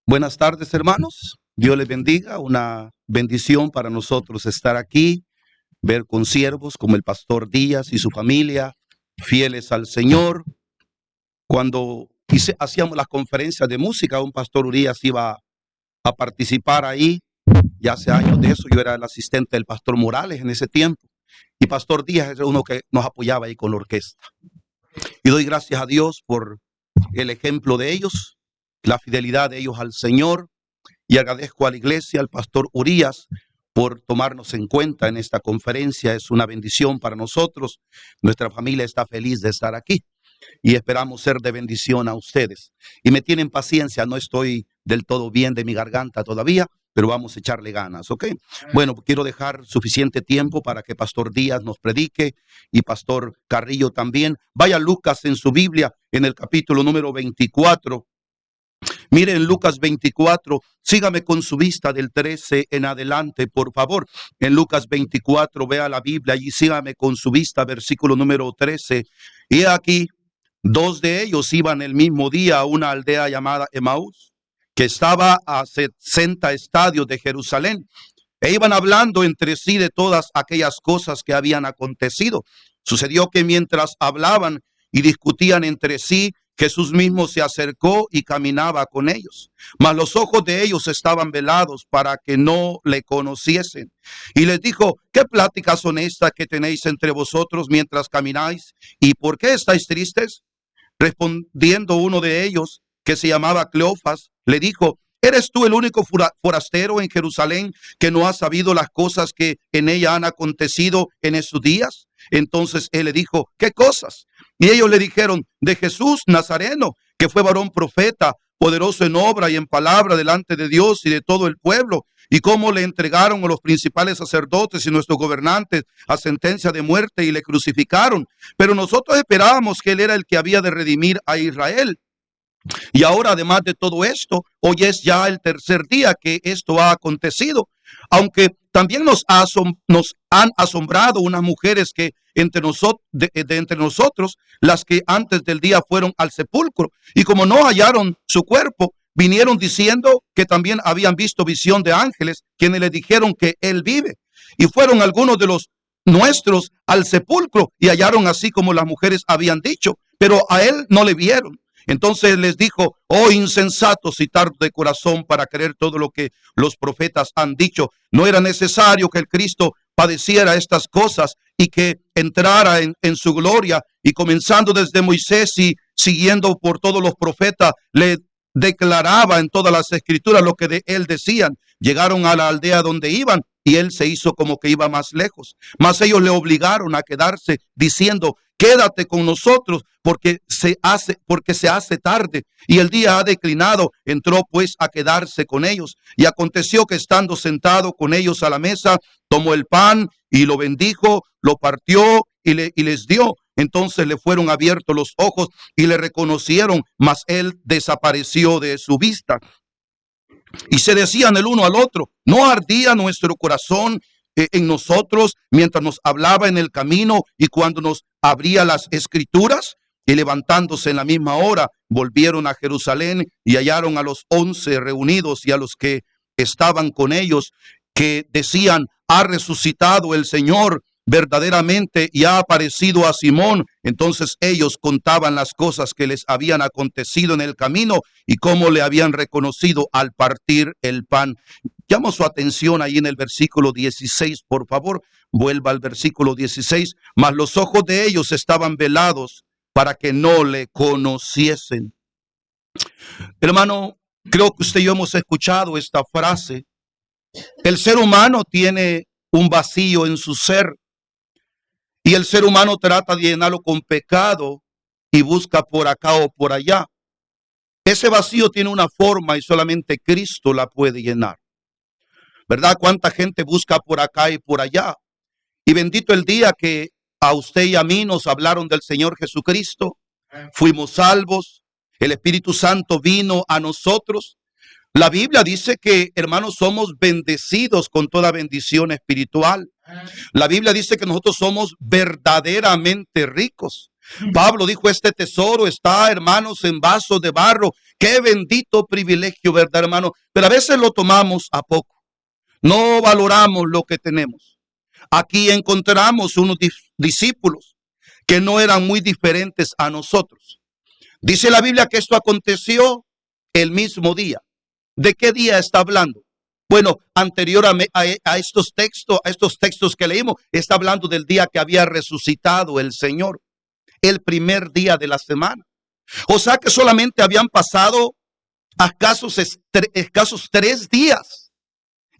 Buenas tardes, hermanos. Dios les bendiga. Una bendición para nosotros estar aquí, ver consiervos como el pastor Díaz y su familia, fieles al Señor. Cuando hacíamos las conferencias de música, un pastor Urias iba a participar ahí. Ya hace años de eso, yo era el asistente del pastor Morales en ese tiempo. Y pastor Díaz era uno que nos apoyaba ahí con la orquesta. Y doy gracias a Dios por el ejemplo de ellos, la fidelidad de ellos al Señor. Y agradezco a la iglesia, al pastor Urias, por tomarnos en cuenta en esta conferencia. Es una bendición para nosotros. Nuestra familia está feliz de estar aquí y esperamos ser de bendición a ustedes. Y me tienen paciencia, no estoy del todo bien de mi garganta todavía, pero vamos a echarle ganas, ¿ok? Bueno, quiero dejar suficiente tiempo para que pastor Díaz nos predique y pastor Carrillo también. Vaya Lucas en su Biblia, en el capítulo número 24. Miren Lucas 24, sígame con su vista del 13 en adelante, por favor. En Lucas 24, vea la Biblia y sígame con su vista, versículo número 13. Y aquí, dos de ellos iban el mismo día a una aldea llamada Emaús, que estaba a 60 estadios de Jerusalén. E iban hablando entre sí de todas aquellas cosas que habían acontecido. Sucedió que mientras hablaban y discutían entre sí, Jesús mismo se acercó y caminaba con ellos, mas los ojos de ellos estaban velados para que no le conociesen. Y les dijo: ¿qué pláticas son estas que tenéis entre vosotros mientras camináis? ¿Y por qué estáis tristes? Respondiendo uno de ellos, que se llamaba Cleofas, le dijo: ¿eres tú el único forastero en Jerusalén que no ha sabido las cosas que en ella han acontecido en esos días? Entonces él le dijo: ¿qué cosas? Y ellos le dijeron: de Jesús Nazareno, que fue varón profeta, poderoso en obra y en palabra delante de Dios y de todo el pueblo, y cómo le entregaron a los principales sacerdotes y nuestros gobernantes a sentencia de muerte y le crucificaron. Pero nosotros esperábamos que él era el que había de redimir a Israel. Y ahora, además de todo esto, hoy es ya el tercer día que esto ha acontecido. Aunque también nos han asombrado unas mujeres que entre nosotros, las que antes del día fueron al sepulcro, y como no hallaron su cuerpo, vinieron diciendo que también habían visto visión de ángeles, quienes le dijeron que él vive. Y fueron algunos de los nuestros al sepulcro y hallaron así como las mujeres habían dicho, pero a él no le vieron. Entonces les dijo: oh insensatos y tardos de corazón para creer todo lo que los profetas han dicho. ¿No era necesario que el Cristo padeciera estas cosas y que entrara en su gloria? Y comenzando desde Moisés y siguiendo por todos los profetas, le declaraba en todas las escrituras lo que de él decían. Llegaron a la aldea donde iban y él se hizo como que iba más lejos. Mas ellos le obligaron a quedarse, diciendo: quédate con nosotros porque se hace tarde y el día ha declinado. Entró pues a quedarse con ellos. Y aconteció que estando sentado con ellos a la mesa, tomó el pan y lo bendijo, lo partió y les dio. Entonces le fueron abiertos los ojos y le reconocieron, mas él desapareció de su vista. Y se decían el uno al otro: ¿no ardía nuestro corazón en nosotros mientras nos hablaba en el camino y cuando nos abría las escrituras? Y levantándose en la misma hora, volvieron a Jerusalén y hallaron a los 11 reunidos y a los que estaban con ellos, que decían: ha resucitado el Señor verdaderamente y ha aparecido a Simón. Entonces ellos contaban las cosas que les habían acontecido en el camino y cómo le habían reconocido al partir el pan. Llamo su atención ahí en el versículo 16, por favor. Vuelva al versículo 16. Mas los ojos de ellos estaban velados para que no le conociesen. Hermano, creo que usted y yo hemos escuchado esta frase. El ser humano tiene un vacío en su ser y el ser humano trata de llenarlo con pecado y busca por acá o por allá. Ese vacío tiene una forma y solamente Cristo la puede llenar. ¿Verdad? ¿Cuánta gente busca por acá y por allá? Y bendito el día que a usted y a mí nos hablaron del Señor Jesucristo. Fuimos salvos. El Espíritu Santo vino a nosotros. La Biblia dice que, hermanos, somos bendecidos con toda bendición espiritual. La Biblia dice que nosotros somos verdaderamente ricos. Pablo dijo, este tesoro está, hermanos, en vasos de barro. Qué bendito privilegio, ¿verdad, hermano? Pero a veces lo tomamos a poco. No valoramos lo que tenemos. Aquí encontramos unos discípulos que no eran muy diferentes a nosotros. Dice la Biblia que esto aconteció el mismo día. ¿De qué día está hablando? Bueno, anterior a estos textos que leímos, está hablando del día que había resucitado el Señor, el primer día de la semana. O sea que solamente habían pasado escasos 3 días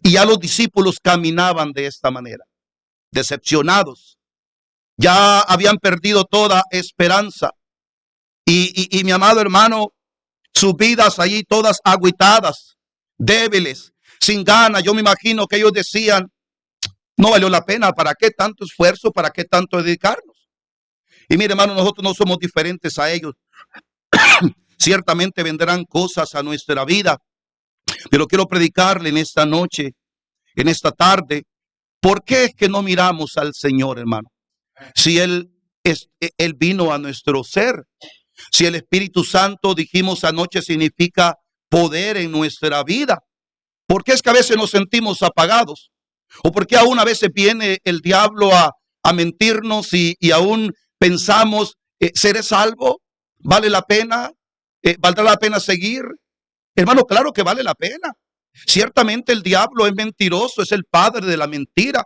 y ya los discípulos caminaban de esta manera, decepcionados. Ya habían perdido toda esperanza. Y mi amado hermano, sus vidas allí todas agüitadas, débiles, sin ganas. Yo me imagino que ellos decían, no valió la pena, ¿para qué tanto esfuerzo? ¿Para qué tanto dedicarnos? Y mire, hermano, nosotros no somos diferentes a ellos. Ciertamente vendrán cosas a nuestra vida, pero quiero predicarle en esta noche, en esta tarde, ¿por qué es que no miramos al Señor, hermano? Si Él vino a nuestro ser. Si el Espíritu Santo, dijimos anoche, significa poder en nuestra vida. ¿Por qué es que a veces nos sentimos apagados? ¿O por qué aún a veces viene el diablo a mentirnos y aún pensamos, ¿seré salvo? ¿Vale la pena? ¿Valdrá la pena seguir? Hermano, claro que vale la pena. Ciertamente el diablo es mentiroso, es el padre de la mentira.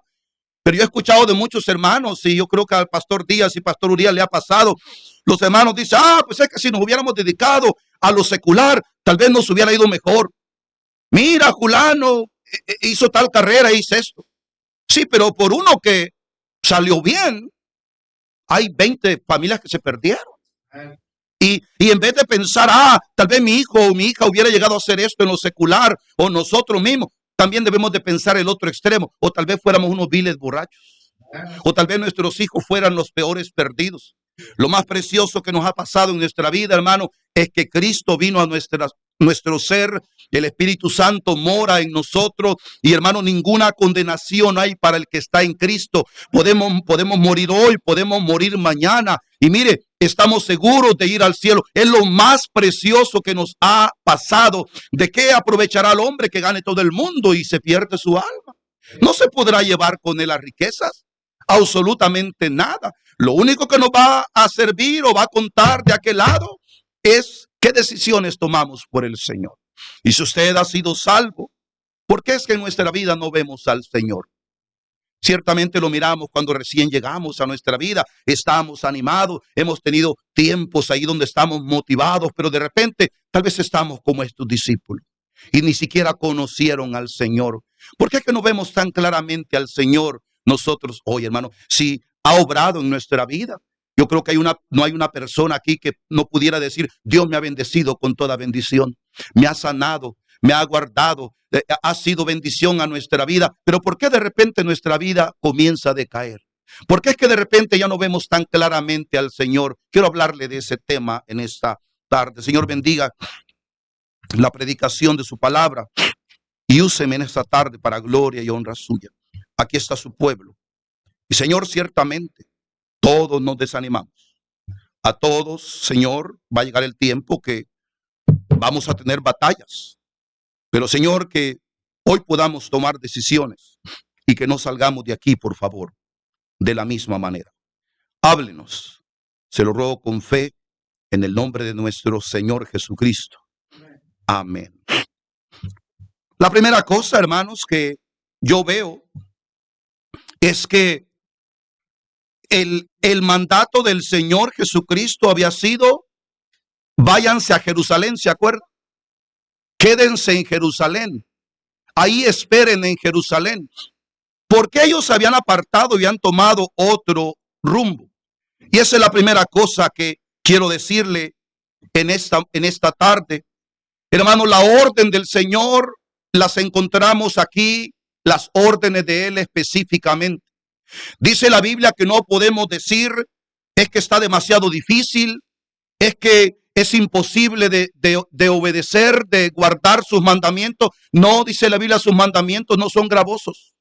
Pero yo he escuchado de muchos hermanos, y yo creo que al pastor Díaz y pastor Urias le ha pasado. Los hermanos dicen, pues es que si nos hubiéramos dedicado a lo secular, tal vez nos hubiera ido mejor. Mira, fulano hizo tal carrera, hizo esto. Sí, pero por uno que salió bien, hay 20 familias que se perdieron. Y en vez de pensar, tal vez mi hijo o mi hija hubiera llegado a hacer esto en lo secular, o nosotros mismos, también debemos de pensar el otro extremo. O tal vez fuéramos unos viles borrachos. O tal vez nuestros hijos fueran los peores perdidos. Lo más precioso que nos ha pasado en nuestra vida, hermano, es que Cristo vino a nuestro ser. El Espíritu Santo mora en nosotros. Y hermano, ninguna condenación hay para el que está en Cristo. Podemos morir hoy, podemos morir mañana. Y mire, estamos seguros de ir al cielo. Es lo más precioso que nos ha pasado. ¿De qué aprovechará el hombre que gane todo el mundo y se pierde su alma? No se podrá llevar con él las riquezas. Absolutamente nada. Lo único que nos va a servir o va a contar de aquel lado es qué decisiones tomamos por el Señor. Y si usted ha sido salvo, ¿por qué es que en nuestra vida no vemos al Señor? Ciertamente lo miramos cuando recién llegamos a nuestra vida, estamos animados, hemos tenido tiempos ahí donde estamos motivados, pero de repente tal vez estamos como estos discípulos y ni siquiera conocieron al Señor. ¿Por qué es que no vemos tan claramente al Señor nosotros hoy, hermano? Si ha obrado en nuestra vida. Yo creo que no hay una persona aquí que no pudiera decir, Dios me ha bendecido con toda bendición, me ha sanado, me ha guardado, ha sido bendición a nuestra vida. Pero ¿por qué de repente nuestra vida comienza a decaer? ¿Por qué es que de repente ya no vemos tan claramente al Señor? Quiero hablarle de ese tema en esta tarde. Señor, bendiga la predicación de su palabra y úseme en esta tarde para gloria y honra suya. Aquí está su pueblo. Y Señor, ciertamente todos nos desanimamos. A todos, Señor, va a llegar el tiempo que vamos a tener batallas. Pero Señor, que hoy podamos tomar decisiones y que no salgamos de aquí, por favor, de la misma manera. Háblenos. Se lo ruego con fe en el nombre de nuestro Señor Jesucristo. Amén. La primera cosa, hermanos, que yo veo es que el mandato del Señor Jesucristo había sido, váyanse a Jerusalén, ¿se acuerdan? Quédense en Jerusalén, ahí esperen en Jerusalén, porque ellos se habían apartado y habían tomado otro rumbo. Y esa es la primera cosa que quiero decirle en esta tarde. Hermano, la orden del Señor las encontramos aquí, las órdenes de Él específicamente. Dice la Biblia que no podemos decir, es que está demasiado difícil, es que es imposible de obedecer, de guardar sus mandamientos. No, dice la Biblia, sus mandamientos no son gravosos.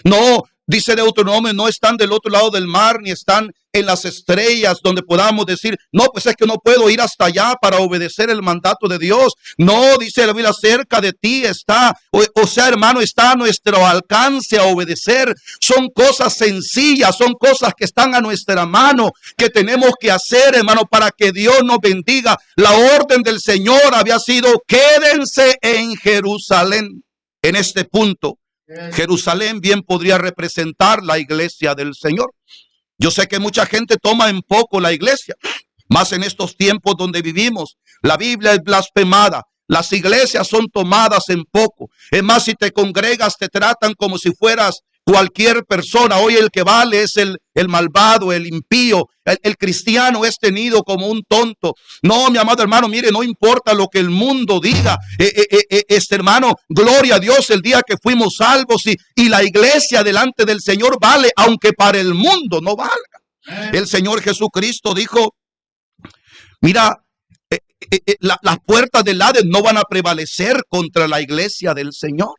No, dice Deuteronomio, no están del otro lado del mar, ni están en las estrellas, donde podamos decir, no, pues es que no puedo ir hasta allá para obedecer el mandato de Dios. No, dice la Biblia, cerca de ti está, o sea, hermano, está a nuestro alcance a obedecer. Son cosas sencillas, son cosas que están a nuestra mano, que tenemos que hacer, hermano, para que Dios nos bendiga. La orden del Señor había sido, quédense en Jerusalén. En este punto, Jerusalén bien podría representar la iglesia del Señor. Yo sé que mucha gente toma en poco la iglesia, más en estos tiempos donde vivimos. La Biblia es blasfemada. Las iglesias son tomadas en poco. Es más, si te congregas, te tratan como si fueras cualquier persona. Hoy el que vale es el malvado, el impío. El cristiano es tenido como un tonto. No, mi amado hermano, mire, no importa lo que el mundo diga. Hermano, gloria a Dios el día que fuimos salvos y la iglesia delante del Señor vale, aunque para el mundo no valga. El Señor Jesucristo dijo, mira, las puertas del Hades no van a prevalecer contra la iglesia del Señor.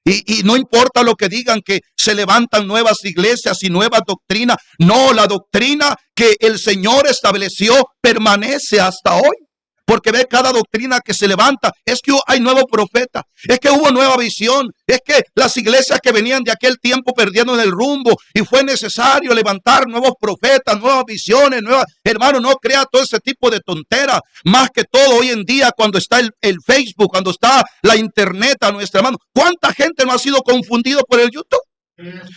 Y no importa lo que digan, que se levantan nuevas iglesias y nuevas doctrinas. No, la doctrina que el Señor estableció permanece hasta hoy. Porque ve cada doctrina que se levanta, es que hay nuevo profeta, es que hubo nueva visión, es que las iglesias que venían de aquel tiempo perdieron el rumbo y fue necesario levantar nuevos profetas, nuevas visiones, hermano, no crea todo ese tipo de tonteras. Más que todo hoy en día cuando está el Facebook, cuando está la internet a nuestra mano, ¿cuánta gente no ha sido confundido por el YouTube?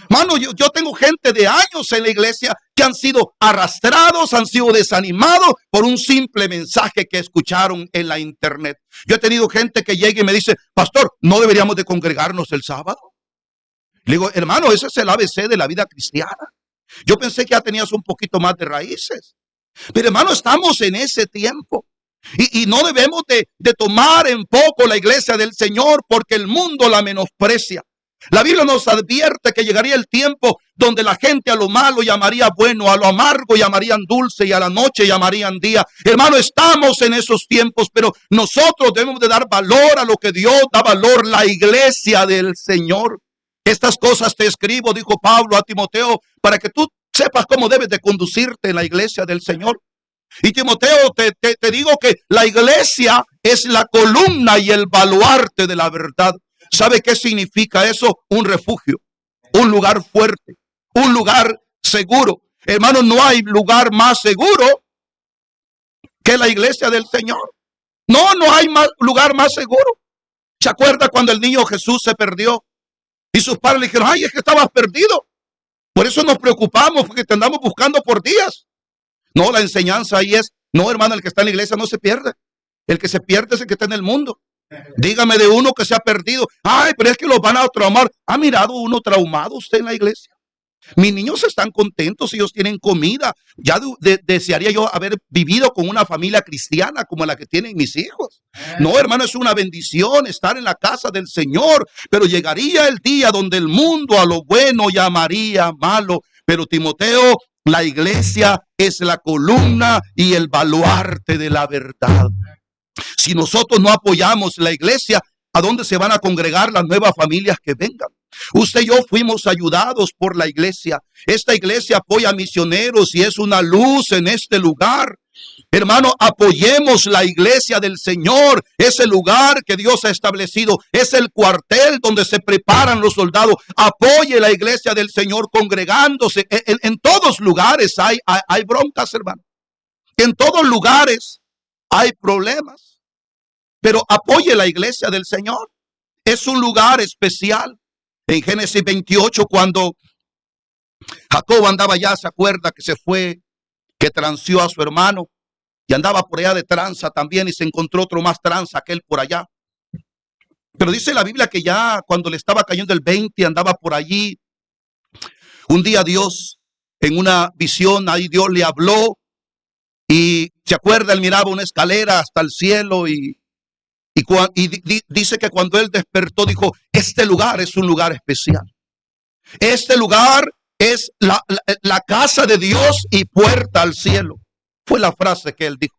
Mano, yo tengo gente de años en la iglesia que han sido arrastrados, han sido desanimados por un simple mensaje que escucharon en la internet. Yo he tenido gente que llega y me dice, pastor, ¿no deberíamos de congregarnos el sábado? Le digo, hermano, ese es el ABC de la vida cristiana. Yo pensé que ya tenías un poquito más de raíces. Pero hermano, estamos en ese tiempo. Y no debemos de tomar en poco la iglesia del Señor porque el mundo la menosprecia. La Biblia nos advierte que llegaría el tiempo donde la gente a lo malo llamaría bueno, a lo amargo llamarían dulce y a la noche llamarían día. Hermano, estamos en esos tiempos, pero nosotros debemos de dar valor a lo que Dios da valor, la iglesia del Señor. Estas cosas te escribo, dijo Pablo a Timoteo, para que tú sepas cómo debes de conducirte en la iglesia del Señor. Y Timoteo, te digo que la iglesia es la columna y el baluarte de la verdad. ¿Sabe qué significa eso? Un refugio, un lugar fuerte, un lugar seguro. Hermano, no hay lugar más seguro que la iglesia del Señor. No hay lugar más seguro. ¿Se acuerda cuando el niño Jesús se perdió? Y sus padres le dijeron, ay, es que estabas perdido. Por eso nos preocupamos, porque te andamos buscando por días. No, la enseñanza ahí es, no, hermano, el que está en la iglesia no se pierde. El que se pierde es el que está en el mundo. Dígame de uno que se ha perdido. Ay, pero es que los van a traumar. ¿Ha mirado uno traumado usted en la iglesia? Mis niños están contentos, ellos tienen comida. Ya desearía yo haber vivido con una familia cristiana como la que tienen mis hijos. No, hermano, es una bendición estar en la casa del Señor. Pero llegaría el día donde el mundo a lo bueno llamaría malo. Pero Timoteo, la iglesia es la columna y el baluarte de la verdad. Si nosotros no apoyamos la iglesia, ¿a dónde se van a congregar las nuevas familias que vengan? Usted y yo fuimos ayudados por la iglesia. Esta iglesia apoya misioneros y es una luz en este lugar. Hermano, apoyemos la iglesia del Señor. Ese lugar que Dios ha establecido es el cuartel donde se preparan los soldados. Apoye la iglesia del Señor congregándose. En todos lugares hay broncas, hermano. En todos lugares hay problemas. Pero apoye la iglesia del Señor. Es un lugar especial. En Génesis 28, cuando Jacob andaba allá, se acuerda que se fue, que transió a su hermano y andaba por allá de tranza también y se encontró otro más tranza, aquel por allá. Pero dice la Biblia que ya cuando le estaba cayendo el 20 andaba por allí. Un día Dios, en una visión, ahí Dios le habló y se acuerda, él miraba una escalera hasta el cielo y dice que cuando él despertó dijo, este lugar es un lugar especial. Este lugar es la casa de Dios y puerta al cielo. Fue la frase que él dijo.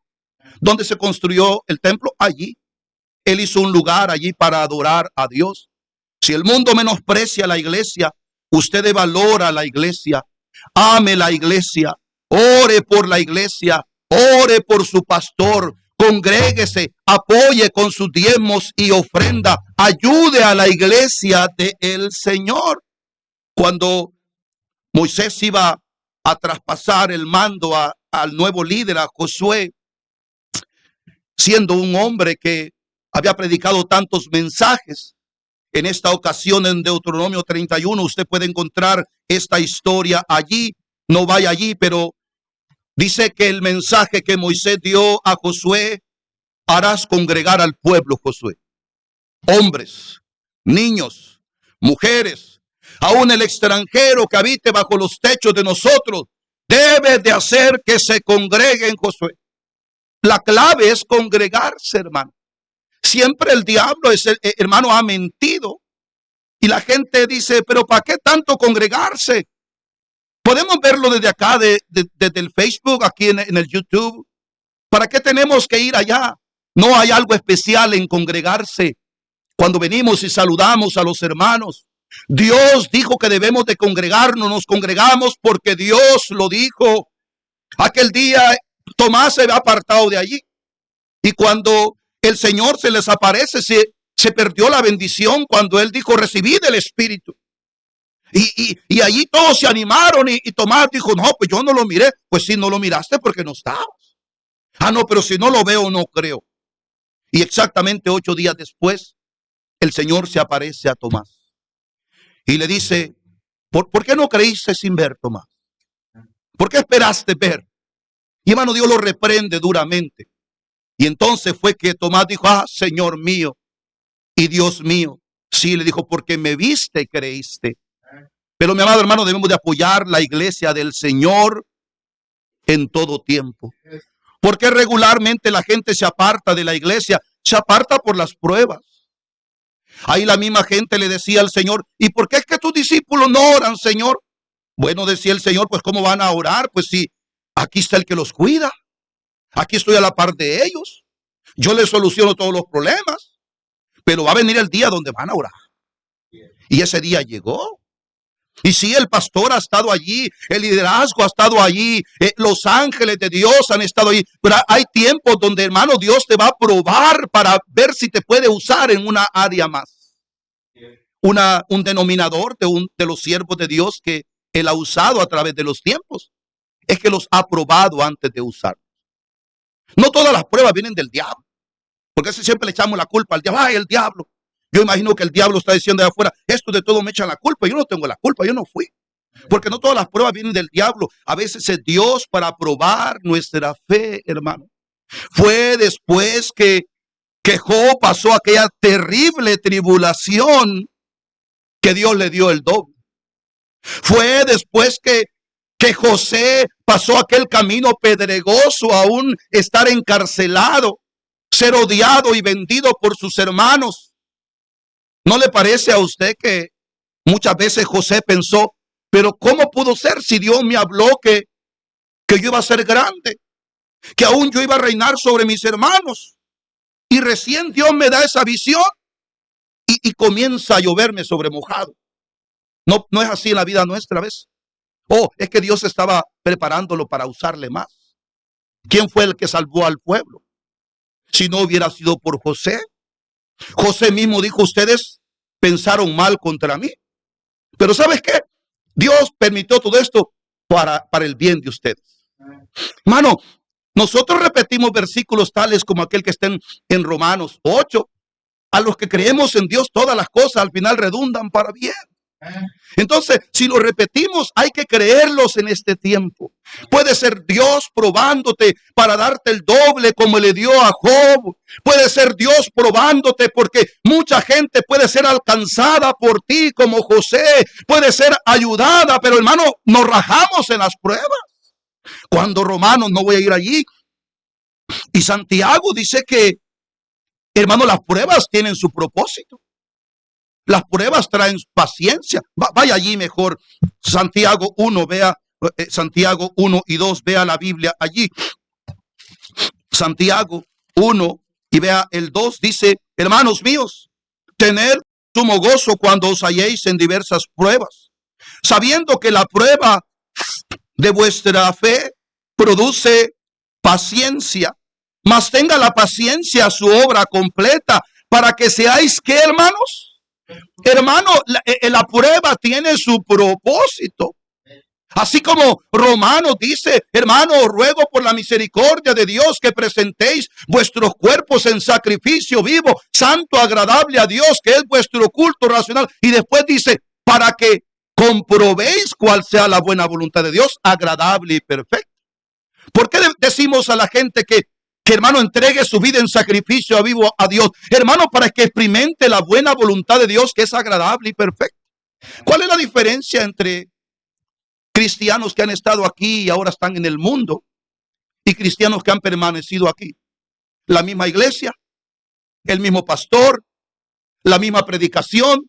¿Dónde se construyó el templo? Allí. Él hizo un lugar allí para adorar a Dios. Si el mundo menosprecia a la iglesia, usted dé valor a la iglesia. ame la iglesia, ore por la iglesia, ore por su pastor, congréguese, apoye con sus diezmos y ofrenda, ayude a la iglesia del Señor. Cuando Moisés iba a traspasar el mando al nuevo líder, a Josué, siendo un hombre que había predicado tantos mensajes, en esta ocasión en Deuteronomio 31 usted puede encontrar esta historia allí. No vaya allí, pero dice que el mensaje que Moisés dio a Josué: harás congregar al pueblo, Josué, hombres, niños, mujeres, aún el extranjero que habite bajo los techos de nosotros, debe de hacer que se congreguen, Josué. La clave es congregarse, hermano. Siempre el diablo, hermano, ha mentido. Y la gente dice, pero ¿para qué tanto congregarse? Podemos verlo desde acá, desde el Facebook, aquí en el YouTube. ¿Para qué tenemos que ir allá? No hay algo especial en congregarse. Cuando venimos y saludamos a los hermanos, Dios dijo que debemos de congregarnos. Nos congregamos porque Dios lo dijo. Aquel día Tomás se había apartado de allí. Y cuando el Señor se les aparece, se perdió la bendición cuando Él dijo, recibid el Espíritu. Y allí todos se animaron y Tomás dijo, no, pues yo no lo miré. Pues sí, no lo miraste porque no estabas. Ah, no, pero si no lo veo, no creo. Y exactamente 8 días después, el Señor se aparece a Tomás y le dice, ¿por qué no creíste sin ver, Tomás? ¿Por qué esperaste ver? Y hermano, Dios lo reprende duramente. Y entonces fue que Tomás dijo, ah, Señor mío y Dios mío. Sí, le dijo, porque me viste y creíste. Pero mi amado hermano, debemos de apoyar la iglesia del Señor en todo tiempo. Porque regularmente la gente se aparta de la iglesia, se aparta por las pruebas. Ahí la misma gente le decía al Señor, ¿y por qué es que tus discípulos no oran, Señor? Bueno, decía el Señor, pues ¿cómo van a orar? Pues sí, aquí está el que los cuida. Aquí estoy a la par de ellos. Yo les soluciono todos los problemas. Pero va a venir el día donde van a orar. Y ese día llegó. Y sí, el pastor ha estado allí, el liderazgo ha estado allí, los ángeles de Dios han estado allí. Pero hay tiempos donde, hermano, Dios te va a probar para ver si te puede usar en una área más. Un denominador de los siervos de Dios que Él ha usado a través de los tiempos es que los ha probado antes de usar. No todas las pruebas vienen del diablo, porque siempre le echamos la culpa al diablo. ¡Ay, el diablo! Yo imagino que el diablo está diciendo de afuera, esto de todo me echan la culpa. Yo no tengo la culpa, yo no fui. Porque no todas las pruebas vienen del diablo. A veces es Dios para probar nuestra fe, hermano. Fue después que Job pasó aquella terrible tribulación que Dios le dio el doble. Fue después que José pasó aquel camino pedregoso, aún estar encarcelado, ser odiado y vendido por sus hermanos. ¿No le parece a usted que muchas veces José pensó, pero cómo pudo ser si Dios me habló que yo iba a ser grande, que aún yo iba a reinar sobre mis hermanos? Y recién Dios me da esa visión y comienza a lloverme sobre mojado. No es así en la vida nuestra, ¿ves? Oh, es que Dios estaba preparándolo para usarle más. ¿Quién fue el que salvó al pueblo? Si no hubiera sido por José. José mismo dijo, ustedes pensaron mal contra mí. Pero ¿sabes qué? Dios permitió todo esto para el bien de ustedes. Hermano, nosotros repetimos versículos tales como aquel que está en Romanos 8. A los que creemos en Dios, todas las cosas al final redundan para bien. Entonces, si lo repetimos, hay que creerlos en este tiempo. Puede ser Dios probándote para darte el doble como le dio a Job. Puede ser Dios probándote porque mucha gente puede ser alcanzada por ti como José. Puede ser ayudada, pero hermano, nos rajamos en las pruebas. Cuando Romanos, no voy a ir allí, y Santiago dice que, hermano, las pruebas tienen su propósito. Las pruebas traen paciencia. Vaya allí mejor. Santiago 1, vea Santiago 1 y 2, vea la Biblia allí. Santiago 1 y vea el 2, dice, hermanos míos, tened sumo gozo cuando os halléis en diversas pruebas, sabiendo que la prueba de vuestra fe produce paciencia, mas tenga la paciencia su obra completa, para que seáis, ¿qué, hermanos? Hermano, la prueba tiene su propósito. Así como Romanos dice, hermano, ruego por la misericordia de Dios que presentéis vuestros cuerpos en sacrificio vivo, santo, agradable a Dios, que es vuestro culto racional. Y después dice, para que comprobéis cuál sea la buena voluntad de Dios, agradable y perfecta. ¿Por qué decimos a la gente que hermano entregue su vida en sacrificio vivo a Dios? Hermano, para que experimente la buena voluntad de Dios, que es agradable y perfecta. ¿Cuál es la diferencia entre cristianos que han estado aquí y ahora están en el mundo y cristianos que han permanecido aquí? La misma iglesia, el mismo pastor, la misma predicación.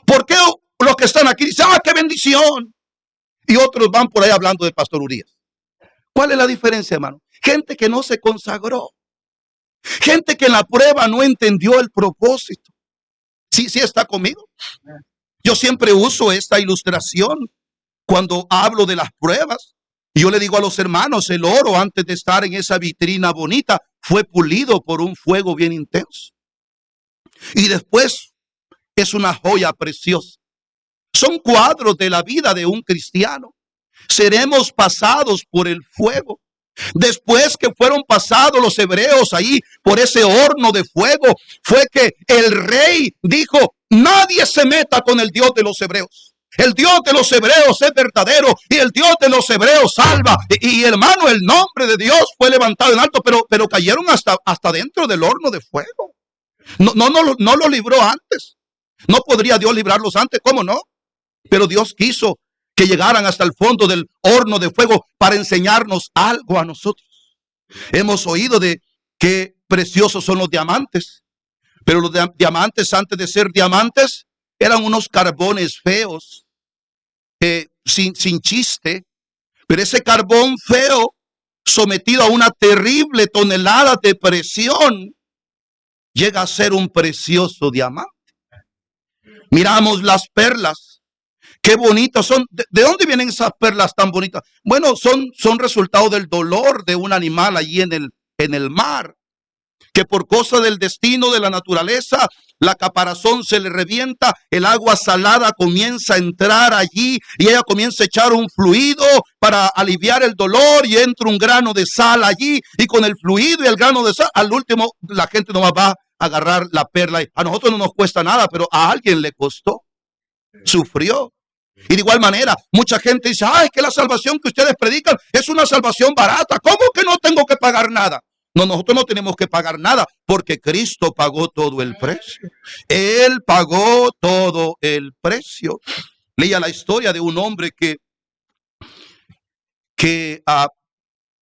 ¿Por qué los que están aquí dicen, ¡ah, qué bendición! Y otros van por ahí hablando del pastor Urias. ¿Cuál es la diferencia, hermano? Gente que no se consagró. Gente que en la prueba no entendió el propósito. Sí está conmigo. Yo siempre uso esta ilustración cuando hablo de las pruebas. Yo le digo a los hermanos, el oro antes de estar en esa vitrina bonita fue pulido por un fuego bien intenso. Y después es una joya preciosa. Son cuadros de la vida de un cristiano. Seremos pasados por el fuego. Después que fueron pasados los hebreos ahí por ese horno de fuego, fue que el rey dijo, nadie se meta con el Dios de los hebreos. El Dios de los hebreos es verdadero y el Dios de los hebreos salva. Y hermano, el nombre de Dios fue levantado en alto, pero cayeron hasta dentro del horno de fuego. No lo libró antes. No podría Dios librarlos antes, ¿cómo no? Pero Dios quiso que llegaran hasta el fondo del horno de fuego para enseñarnos algo a nosotros. Hemos oído de qué preciosos son los diamantes, pero los diamantes, antes de ser diamantes, eran unos carbones feos, sin chiste. Pero ese carbón feo, sometido a una terrible tonelada de presión, llega a ser un precioso diamante. Miramos las perlas. Qué bonitas son. ¿De dónde vienen esas perlas tan bonitas? Bueno, son resultado del dolor de un animal allí en el mar, que por cosa del destino de la naturaleza, la caparazón se le revienta, el agua salada comienza a entrar allí y ella comienza a echar un fluido para aliviar el dolor y entra un grano de sal allí y con el fluido y el grano de sal, al último la gente nomás va a agarrar la perla. A nosotros no nos cuesta nada, pero a alguien le costó, sufrió. Y de igual manera, mucha gente dice, es que la salvación que ustedes predican es una salvación barata. ¿Cómo que no tengo que pagar nada? No, nosotros no tenemos que pagar nada porque Cristo pagó todo el precio. Él pagó todo el precio. Leía la historia de un hombre que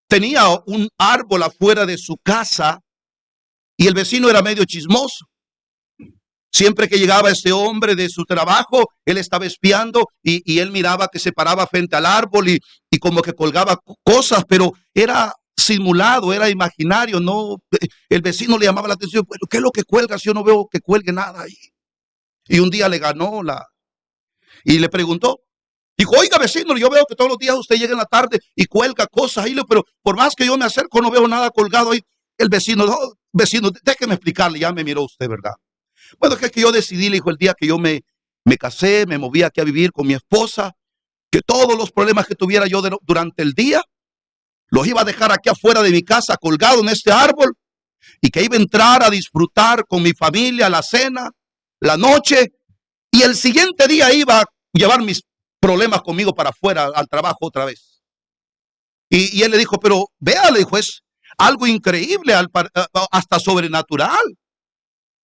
tenía un árbol afuera de su casa y el vecino era medio chismoso. Siempre que llegaba ese hombre de su trabajo, él estaba espiando y él miraba que se paraba frente al árbol y como que colgaba cosas, pero era simulado, era imaginario. No, el vecino le llamaba la atención. Bueno, ¿qué es lo que cuelga si yo no veo que cuelgue nada ahí? Y un día le ganó y le preguntó. Dijo, oiga vecino, yo veo que todos los días usted llega en la tarde y cuelga cosas ahí, pero por más que yo me acerco no veo nada colgado ahí. El vecino, no, vecino, déjeme explicarle, ya me miró usted, ¿verdad? Bueno, que yo decidí, le dijo, el día que yo me casé, me moví aquí a vivir con mi esposa, que todos los problemas que tuviera yo durante el día, los iba a dejar aquí afuera de mi casa colgado en este árbol y que iba a entrar a disfrutar con mi familia la cena, la noche, y el siguiente día iba a llevar mis problemas conmigo para afuera al trabajo otra vez. Y él le dijo, pero vea, le dijo, es algo increíble, hasta sobrenatural,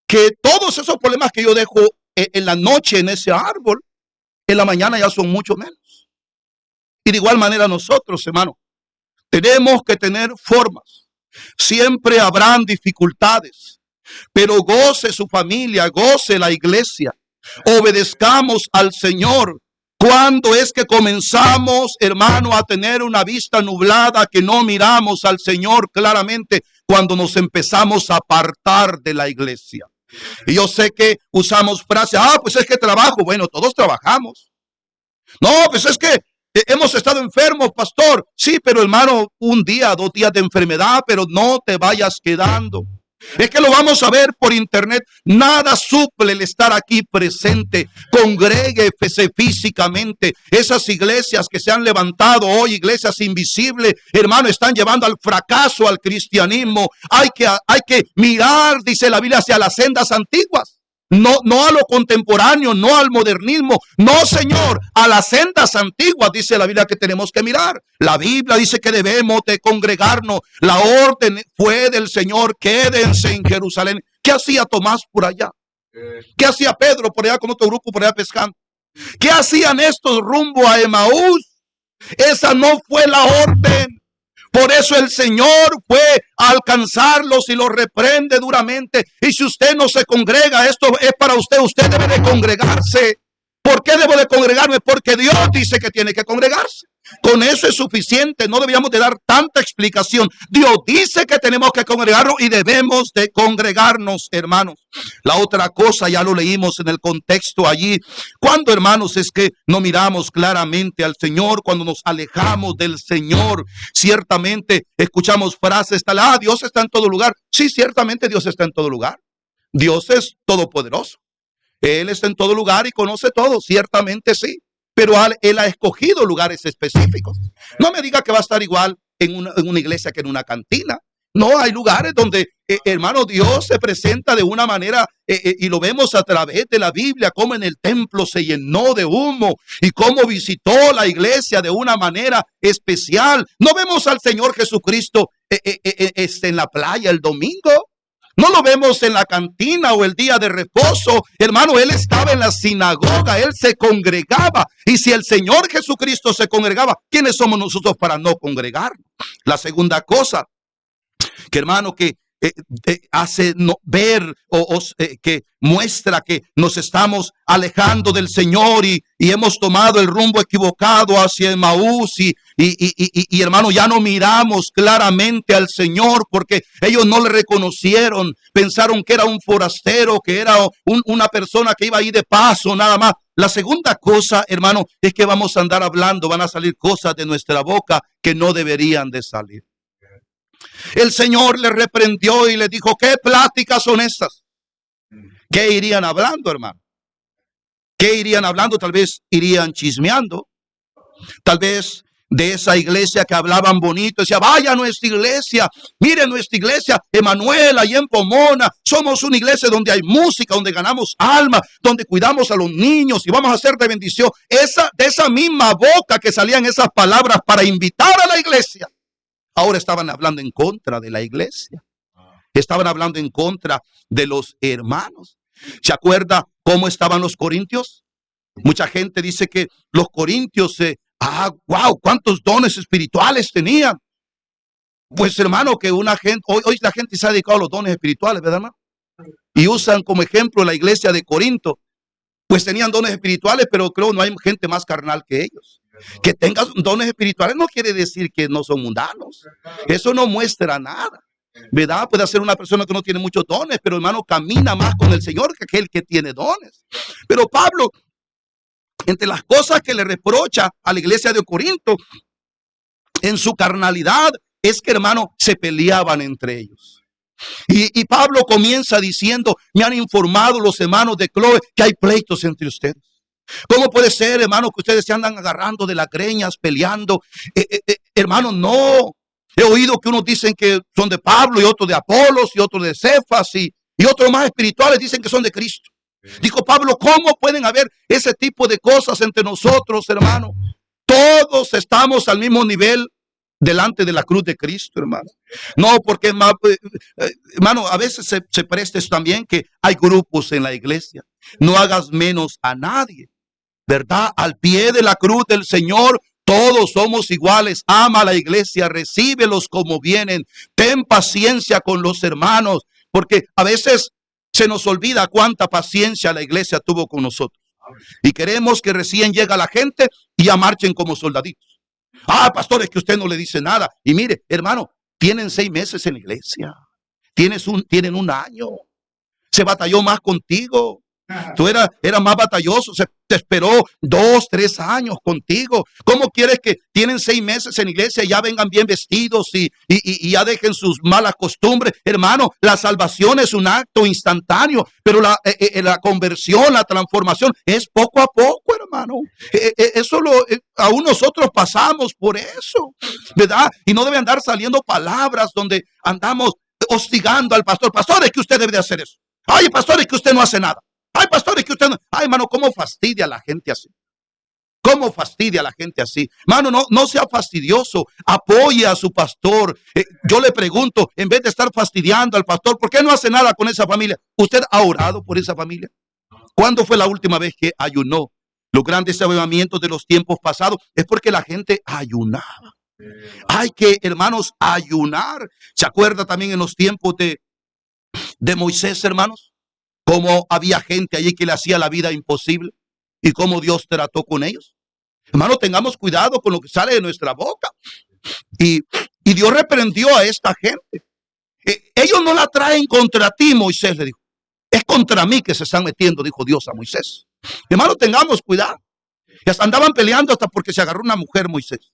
que todos esos problemas que yo dejo en la noche en ese árbol, en la mañana ya son mucho menos. Y de igual manera nosotros, hermano, tenemos que tener formas. Siempre habrán dificultades, pero goce su familia, goce la iglesia. Obedezcamos al Señor. ¿Cuándo es que comenzamos, hermano, a tener una vista nublada, que no miramos al Señor claramente? Cuando nos empezamos a apartar de la iglesia. Y yo sé que usamos frases, pues es que trabajo. Bueno, todos trabajamos. No, pues es que Hemos estado enfermos, pastor. Sí, pero hermano, un día, 2 días de enfermedad, pero no te vayas quedando. Es que lo vamos a ver por internet. Nada suple el estar aquí presente. Congréguese físicamente. Esas iglesias que se han levantado hoy, iglesias invisibles, hermano, están llevando al fracaso al cristianismo. Hay que mirar, dice la Biblia, hacia las sendas antiguas. No a lo contemporáneo, no al modernismo. No, Señor, a las sendas antiguas dice la Biblia que tenemos que mirar. La Biblia dice que debemos de congregarnos. La orden fue del Señor, quédense en Jerusalén. ¿Qué hacía Tomás por allá? ¿Qué hacía Pedro por allá con otro grupo por allá pescando? ¿Qué hacían estos rumbo a Emaús? Esa no fue la orden. Por eso el Señor fue a alcanzarlos y los reprende duramente. Y si usted no se congrega, esto es para usted. Usted debe de congregarse. ¿Por qué debo de congregarme? Porque Dios dice que tiene que congregarse. Con eso es suficiente. No deberíamos de dar tanta explicación. Dios dice que tenemos que congregarnos y debemos de congregarnos, hermanos. La otra cosa ya lo leímos en el contexto allí. Cuando, hermanos, es que no miramos claramente al Señor, cuando nos alejamos del Señor, ciertamente escuchamos frases tal, Dios está en todo lugar. Sí, ciertamente Dios está en todo lugar. Dios es todopoderoso. Él está en todo lugar y conoce todo, ciertamente sí. Pero Él ha escogido lugares específicos. No me diga que va a estar igual en una iglesia que en una cantina. No, hay lugares donde, hermano, Dios se presenta de una manera, y lo vemos a través de la Biblia, como en el templo se llenó de humo y cómo visitó la iglesia de una manera especial. No vemos al Señor Jesucristo en la playa el domingo. No lo vemos en la cantina o el día de reposo. Hermano, Él estaba en la sinagoga, Él se congregaba. Y si el Señor Jesucristo se congregaba, ¿quiénes somos nosotros para no congregarnos? La segunda cosa, que hermano, que hace ver que muestra que nos estamos alejando del Señor y hemos tomado el rumbo equivocado hacia Emaús y hermano, ya no miramos claramente al Señor porque ellos no le reconocieron, pensaron que era un forastero, que era una persona que iba ahí de paso nada más. La segunda cosa, hermano, es que vamos a andar hablando, van a salir cosas de nuestra boca que no deberían de salir. El Señor le reprendió y le dijo, ¿qué pláticas son estas? ¿Qué irían hablando, hermano? ¿Qué irían hablando? Tal vez irían chismeando. Tal vez de esa iglesia que hablaban bonito, decía, vaya a nuestra iglesia, miren nuestra iglesia, Emanuel, ahí en Pomona, somos una iglesia donde hay música, donde ganamos alma, donde cuidamos a los niños y vamos a hacer de bendición. De esa misma boca que salían esas palabras para invitar a la iglesia, ahora estaban hablando en contra de la iglesia. Estaban hablando en contra de los hermanos. ¿Se acuerda cómo estaban los corintios? Mucha gente dice que los corintios, wow, cuántos dones espirituales tenían. Pues hermano, que hoy la gente se ha dedicado a los dones espirituales, ¿verdad, hermano? Y usan como ejemplo la iglesia de Corinto. Pues tenían dones espirituales, pero creo no hay gente más carnal que ellos. Que tengan dones espirituales no quiere decir que no son mundanos. Eso no muestra nada, ¿verdad? Puede ser una persona que no tiene muchos dones, pero hermano, camina más con el Señor que aquel que tiene dones. Pero Pablo, entre las cosas que le reprocha a la iglesia de Corinto, en su carnalidad, es que, hermano, se peleaban entre ellos. Y Pablo comienza diciendo, me han informado los hermanos de Cloé que hay pleitos entre ustedes. ¿Cómo puede ser, hermano, que ustedes se andan agarrando de las greñas, peleando? Hermano, no. He oído que unos dicen que son de Pablo y otros de Apolos y otros de Cefas y otros más espirituales dicen que son de Cristo. Dijo Pablo, ¿cómo pueden haber ese tipo de cosas entre nosotros, hermano? Todos estamos al mismo nivel delante de la cruz de Cristo, hermano. No, porque, hermano, a veces se presta eso también, que hay grupos en la iglesia. No hagas menos a nadie, ¿verdad? Al pie de la cruz del Señor, todos somos iguales. Ama a la iglesia, recíbelos como vienen. Ten paciencia con los hermanos, porque a veces se nos olvida cuánta paciencia la iglesia tuvo con nosotros. Y queremos que recién llega la gente y ya marchen como soldaditos. Pastor, es que usted no le dice nada. Y mire, hermano, tienen 6 meses en la iglesia. Tienen un año. Se batalló más contigo. Tú eras más batalloso, se te esperó 2, 3 años contigo. ¿Cómo quieres que tienen 6 meses en iglesia y ya vengan bien vestidos y ya dejen sus malas costumbres? Hermano, la salvación es un acto instantáneo, pero la conversión, la transformación es poco a poco, hermano. Aún nosotros pasamos por eso, ¿verdad? Y no debe andar saliendo palabras donde andamos hostigando al pastor. Pastor, es que usted debe de hacer eso. Ay, pastor, es que usted no hace nada. Ay, pastor, es que usted no. Ay, hermano, ¿cómo fastidia a la gente así? ¿Cómo fastidia a la gente así? Hermano, no sea fastidioso. Apoye a su pastor. Yo le pregunto, en vez de estar fastidiando al pastor, ¿por qué no hace nada con esa familia? ¿Usted ha orado por esa familia? ¿Cuándo fue la última vez que ayunó? Los grandes avivamientos de los tiempos pasados es porque la gente ayunaba. Hay que, hermanos, ayunar. ¿Se acuerda también en los tiempos de Moisés, hermanos? Cómo había gente allí que le hacía la vida imposible y cómo Dios trató con ellos. Hermano, tengamos cuidado con lo que sale de nuestra boca. Y Dios reprendió a esta gente. Ellos no la traen contra ti, Moisés le dijo. Es contra mí que se están metiendo, dijo Dios a Moisés. Hermano, tengamos cuidado. Y hasta andaban peleando hasta porque se agarró una mujer, Moisés.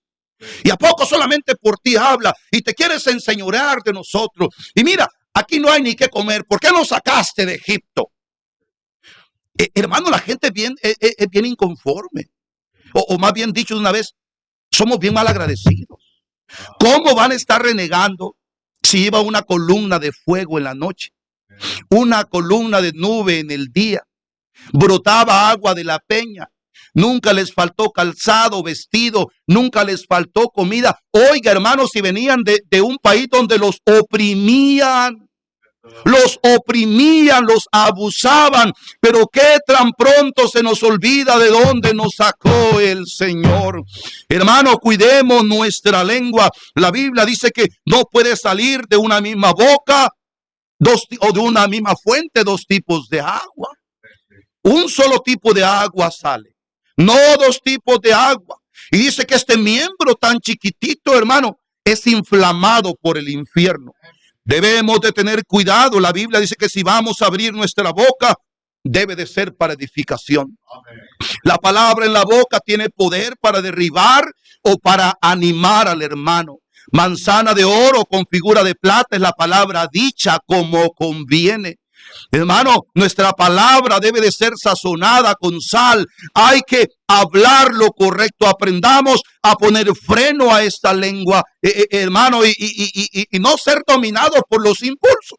¿Y a poco solamente por ti habla y te quieres enseñorear de nosotros? Y mira, aquí no hay ni qué comer. ¿Por qué nos sacaste de Egipto? Hermano, la gente es bien inconforme. O más bien dicho de una vez, somos bien mal agradecidos. ¿Cómo van a estar renegando si iba una columna de fuego en la noche? Una columna de nube en el día. Brotaba agua de la peña. Nunca les faltó calzado, vestido, nunca les faltó comida. Oiga, hermanos, si venían de un país donde los oprimían, los abusaban, pero qué tan pronto se nos olvida de dónde nos sacó el Señor. Hermano, cuidemos nuestra lengua. La Biblia dice que no puede salir de una misma boca o de una misma fuente 2 tipos de agua. Un solo tipo de agua sale, no 2 tipos de agua. Y dice que este miembro tan chiquitito, hermano, es inflamado por el infierno. Debemos de tener cuidado. La Biblia dice que si vamos a abrir nuestra boca, debe de ser para edificación. La palabra en la boca tiene poder para derribar o para animar al hermano. Manzana de oro con figura de plata es la palabra dicha como conviene. Hermano, nuestra palabra debe de ser sazonada con sal. Hay que hablar lo correcto. Aprendamos a poner freno a esta lengua, hermano, y no ser dominados por los impulsos.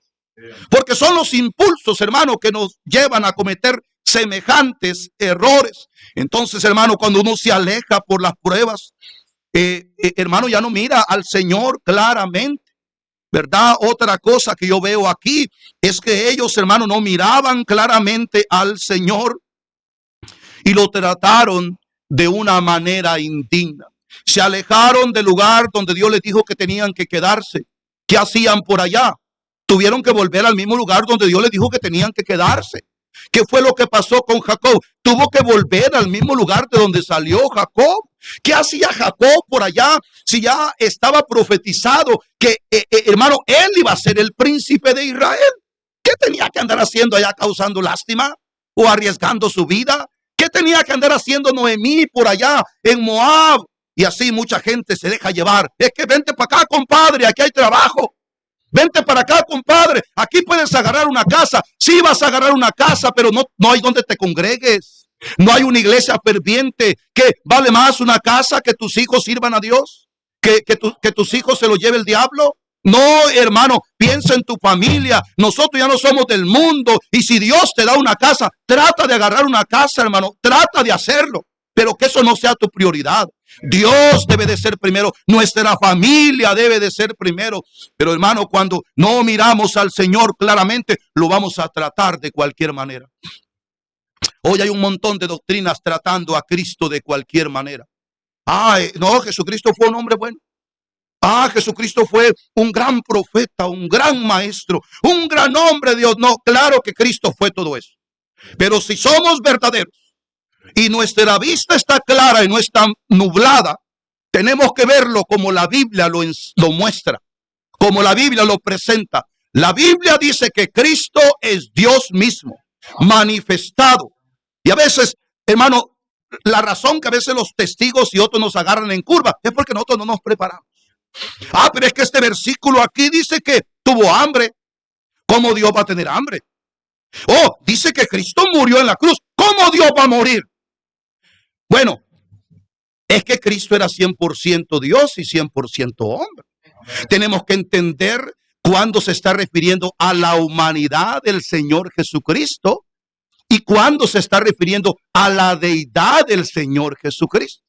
Porque son los impulsos, hermano, que nos llevan a cometer semejantes errores. Entonces, hermano, cuando uno se aleja por las pruebas, hermano, ya no mira al Señor claramente. ¿Verdad? Otra cosa que yo veo aquí es que ellos, hermanos, no miraban claramente al Señor y lo trataron de una manera indigna. Se alejaron del lugar donde Dios les dijo que tenían que quedarse. ¿Qué hacían por allá? Tuvieron que volver al mismo lugar donde Dios les dijo que tenían que quedarse. ¿Qué fue lo que pasó con Jacob? Tuvo que volver al mismo lugar de donde salió Jacob. ¿Qué hacía Jacob por allá si ya estaba profetizado que, hermano, él iba a ser el príncipe de Israel? ¿Qué tenía que andar haciendo allá causando lástima o arriesgando su vida? ¿Qué tenía que andar haciendo Noemí por allá en Moab? Y así mucha gente se deja llevar. Es que vente para acá, compadre, aquí hay trabajo. Vente para acá, compadre. Aquí puedes agarrar una casa. Sí vas a agarrar una casa, pero no hay donde te congregues. No hay una iglesia ferviente. ¿Qué vale más una casa que tus hijos sirvan a Dios? ¿Que tus hijos se los lleve el diablo? No, hermano, piensa en tu familia. Nosotros ya no somos del mundo. Y si Dios te da una casa, trata de agarrar una casa, hermano. Trata de hacerlo. Pero que eso no sea tu prioridad. Dios debe de ser primero. Nuestra familia debe de ser primero. Pero hermano, cuando no miramos al Señor claramente, lo vamos a tratar de cualquier manera. Hoy hay un montón de doctrinas tratando a Cristo de cualquier manera. No, Jesucristo fue un hombre bueno. Jesucristo fue un gran profeta, un gran maestro, un gran hombre de Dios. No, claro que Cristo fue todo eso. Pero si somos verdaderos y nuestra vista está clara y no está nublada, tenemos que verlo como la Biblia lo muestra, como la Biblia lo presenta. La Biblia dice que Cristo es Dios mismo. manifestado. Y a veces, hermano, la razón que a veces los testigos y otros nos agarran en curva es porque nosotros no nos preparamos. Ah, pero es que este versículo aquí dice que tuvo hambre. ¿Cómo Dios va a tener hambre? Oh, dice que Cristo murió en la cruz. ¿Cómo Dios va a morir? Bueno, es que Cristo era 100% Dios y 100% hombre. Tenemos que entender cuándo se está refiriendo a la humanidad del Señor Jesucristo y cuándo se está refiriendo a la deidad del Señor Jesucristo.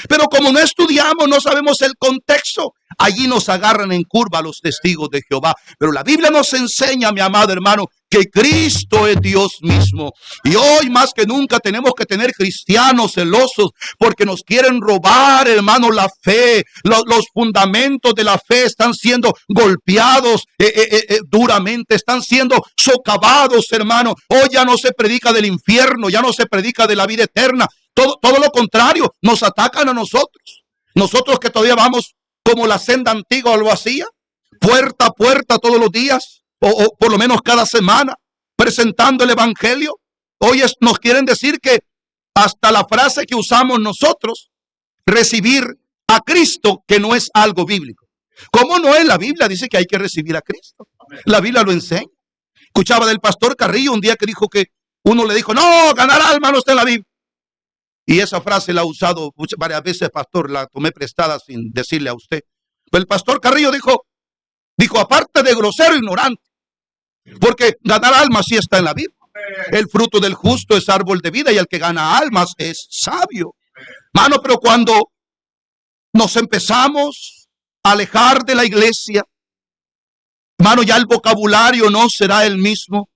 Pero como no estudiamos, no sabemos el contexto, allí nos agarran en curva los testigos de Jehová. Pero la Biblia nos enseña, mi amado hermano, que Cristo es Dios mismo. Y hoy más que nunca tenemos que tener cristianos celosos porque nos quieren robar, hermano, la fe. Los fundamentos de la fe están siendo golpeados duramente, están siendo socavados, hermano. Hoy ya no se predica del infierno, ya no se predica de la vida eterna. Todo lo contrario, nos atacan a nosotros. Nosotros que todavía vamos como la senda antigua lo hacía, puerta a puerta todos los días, o por lo menos cada semana, presentando el evangelio. Hoy nos quieren decir que hasta la frase que usamos nosotros, recibir a Cristo, que no es algo bíblico. ¿Cómo no es? La Biblia dice que hay que recibir a Cristo. La Biblia lo enseña. Escuchaba del pastor Carrillo un día que dijo que uno le dijo, no, ganar alma no está en la Biblia. Y esa frase la ha usado varias veces, pastor, la tomé prestada sin decirle a usted. Pero el pastor Carrillo dijo, aparte de grosero, ignorante, porque ganar almas sí está en la Biblia. El fruto del justo es árbol de vida y el que gana almas es sabio. Mano, pero cuando nos empezamos a alejar de la iglesia, hermano, ya el vocabulario no será el mismo.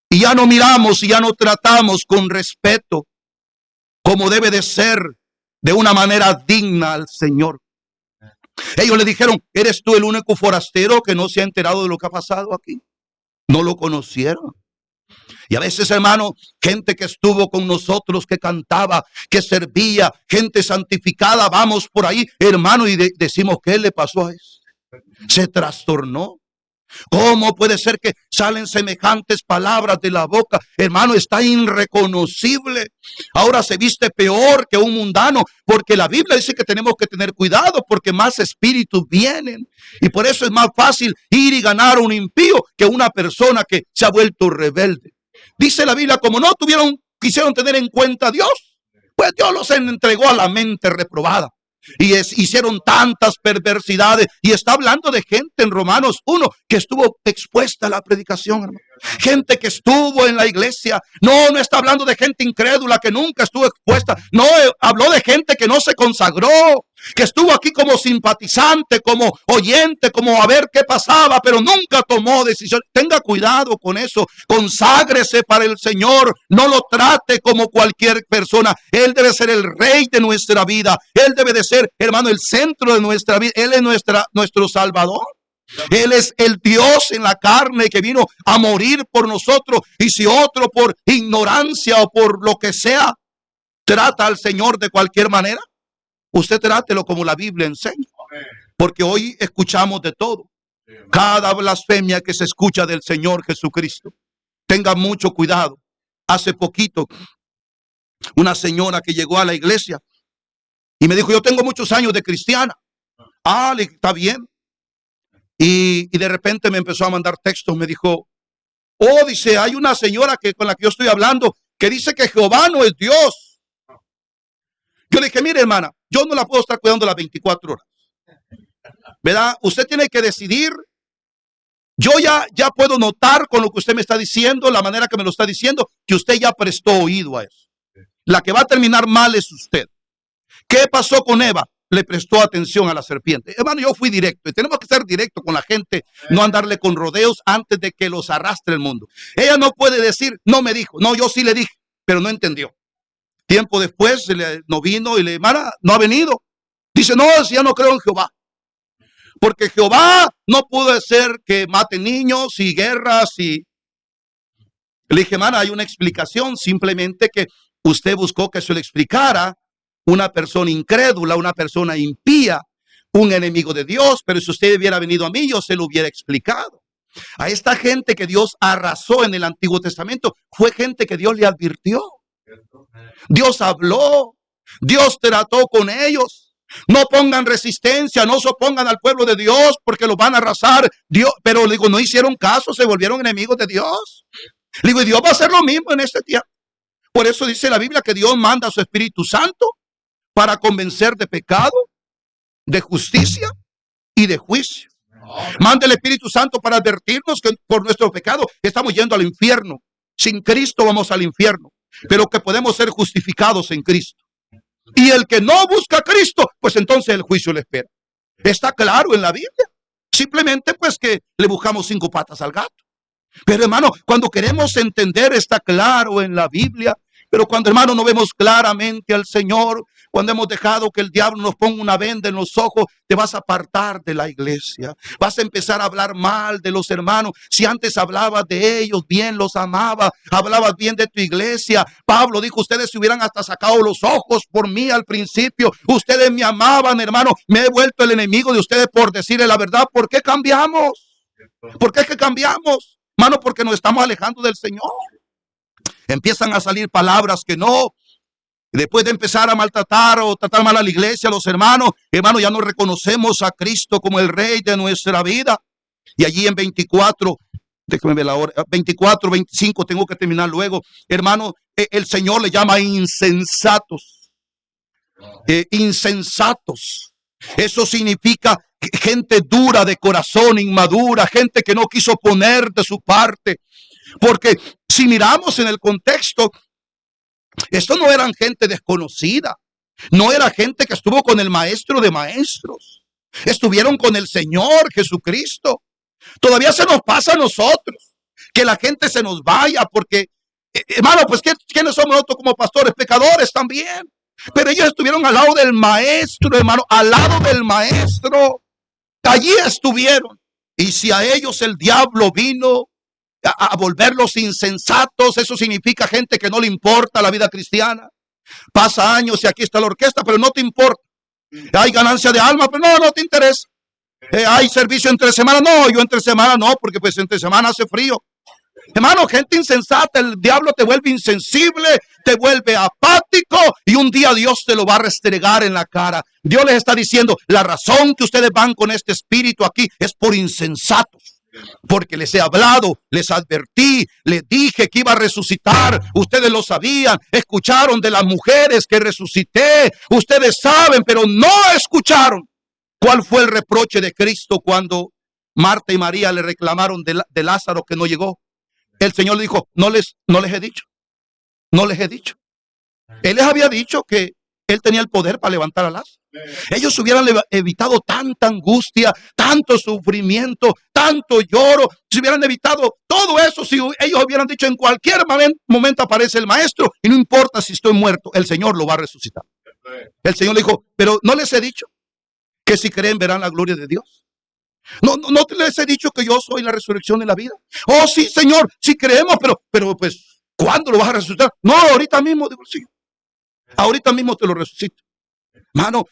Y ya no miramos y ya no tratamos con respeto como debe de ser, de una manera digna al Señor. Ellos le dijeron, ¿eres tú el único forastero que no se ha enterado de lo que ha pasado aquí? No lo conocieron. Y a veces, hermano, gente que estuvo con nosotros, que cantaba, que servía, gente santificada, vamos por ahí, hermano, y decimos, ¿qué le pasó a eso? Se trastornó. ¿Cómo puede ser que salen semejantes palabras de la boca? Hermano, está irreconocible. Ahora se viste peor que un mundano, porque la Biblia dice que tenemos que tener cuidado porque más espíritus vienen. Y por eso es más fácil ir y ganar a un impío que una persona que se ha vuelto rebelde. Dice la Biblia, como no quisieron tener en cuenta a Dios, pues Dios los entregó a la mente reprobada. Y hicieron tantas perversidades. Y está hablando de gente en Romanos 1 que estuvo expuesta a la predicación, hermano. Gente que estuvo en la iglesia. No está hablando de gente incrédula que nunca estuvo expuesta. No, habló de gente que no se consagró, que estuvo aquí como simpatizante, como oyente, como a ver qué pasaba, pero nunca tomó decisión. Tenga cuidado con eso. Conságrese para el Señor. No lo trate como cualquier persona. Él debe ser el rey de nuestra vida. Él debe de ser, hermano, el centro de nuestra vida. Él es nuestro Salvador. Él es el Dios en la carne que vino a morir por nosotros. Y si otro por ignorancia o por lo que sea trata al Señor de cualquier manera, usted trátelo como la Biblia enseña. Porque hoy escuchamos de todo. Cada blasfemia que se escucha del Señor Jesucristo. Tenga mucho cuidado. Hace poquito, una señora que llegó a la iglesia y me dijo, yo tengo muchos años de cristiana. Ah, está bien. Y de repente me empezó a mandar textos. Me dijo, oh, dice, hay una señora con la que yo estoy hablando que dice que Jehová no es Dios. Yo le dije, mire, hermana, yo no la puedo estar cuidando las 24 horas. ¿Verdad? Usted tiene que decidir. Yo ya puedo notar con lo que usted me está diciendo, la manera que me lo está diciendo, que usted ya prestó oído a eso. La que va a terminar mal es usted. ¿Qué pasó con Eva? Le prestó atención a la serpiente. Hermano, yo fui directo y tenemos que ser directo con la gente, no andarle con rodeos antes de que los arrastre el mundo. Ella no puede decir, no me dijo, no, yo sí le dije, pero no entendió. Tiempo después no vino y hermana, no ha venido. Dice, no, ya no creo en Jehová. Porque Jehová no pudo ser que mate niños y guerras y... Le dije, hermana, hay una explicación, simplemente que usted buscó que se lo explicara una persona incrédula, una persona impía, un enemigo de Dios, pero si usted hubiera venido a mí, yo se lo hubiera explicado. A esta gente que Dios arrasó en el Antiguo Testamento, fue gente que Dios le advirtió. Dios habló, Dios trató con ellos. No pongan resistencia, no se opongan al pueblo de Dios porque los van a arrasar. Dios, pero le digo, no hicieron caso, se volvieron enemigos de Dios. Le digo, y Dios va a hacer lo mismo en este tiempo. Por eso dice la Biblia que Dios manda a su Espíritu Santo para convencer de pecado, de justicia y de juicio. Manda el Espíritu Santo para advertirnos que por nuestro pecado estamos yendo al infierno. Sin Cristo vamos al infierno, pero que podemos ser justificados en Cristo. Y el que no busca a Cristo, pues entonces el juicio le espera. Está claro en la Biblia. Simplemente pues que le buscamos 5 patas al gato. Pero hermano, cuando queremos entender, está claro en la Biblia. Pero cuando, hermano, no vemos claramente al Señor, cuando hemos dejado que el diablo nos ponga una venda en los ojos, te vas a apartar de la iglesia. Vas a empezar a hablar mal de los hermanos. Si antes hablabas de ellos bien, los amaba, hablabas bien de tu iglesia. Pablo dijo, ustedes se hubieran hasta sacado los ojos por mí al principio. Ustedes me amaban, hermano. Me he vuelto el enemigo de ustedes por decirle la verdad. ¿Por qué cambiamos? ¿Por qué es que cambiamos? Hermano, porque nos estamos alejando del Señor. Empiezan a salir palabras que no. Después de empezar a maltratar o tratar mal a la iglesia, a los hermanos, ya no reconocemos a Cristo como el Rey de nuestra vida. Y allí en 24, déjame ver la hora, 24, 25, tengo que terminar luego. Hermano, el Señor le llama insensatos. Insensatos. Eso significa gente dura de corazón, inmadura, gente que no quiso poner de su parte. Porque si miramos en el contexto, esto no eran gente desconocida, no era gente que estuvo con el maestro de maestros, estuvieron con el Señor Jesucristo. Todavía se nos pasa a nosotros que la gente se nos vaya porque, hermano, pues ¿quiénes somos nosotros como pastores? Pecadores también. Pero ellos estuvieron al lado del maestro, hermano, al lado del maestro. Allí estuvieron. Y si a ellos el diablo vino a volverlos insensatos, eso significa gente que no le importa la vida cristiana. Pasa años y aquí está la orquesta, pero no te importa. Hay ganancia de alma, pero no te interesa. Hay servicio entre semana, no, yo entre semana no, porque pues entre semana hace frío. Hermano, gente insensata, el diablo te vuelve insensible, te vuelve apático y un día Dios te lo va a restregar en la cara. Dios les está diciendo, la razón que ustedes van con este espíritu aquí es por insensatos. Porque les he hablado, les advertí, les dije que iba a resucitar. Ustedes lo sabían, escucharon de las mujeres que resucité. Ustedes saben, pero no escucharon. ¿Cuál fue el reproche de Cristo cuando Marta y María le reclamaron de Lázaro que no llegó? El Señor le dijo, no les he dicho. No les he dicho. Él les había dicho que Él tenía el poder para levantar a Lázaro. Ellos hubieran evitado tanta angustia, tanto sufrimiento, tanto lloro. Si hubieran evitado todo eso, si ellos hubieran dicho en cualquier momento aparece el maestro y no importa si estoy muerto, el Señor lo va a resucitar. El Señor le dijo, pero no les he dicho que si creen verán la gloria de Dios. No les he dicho que yo soy la resurrección de la vida. Oh sí, Señor, sí creemos, pero pues, ¿cuándo lo vas a resucitar? No, ahorita mismo, digo el Señor. Ahorita mismo te lo resucito. Hermano,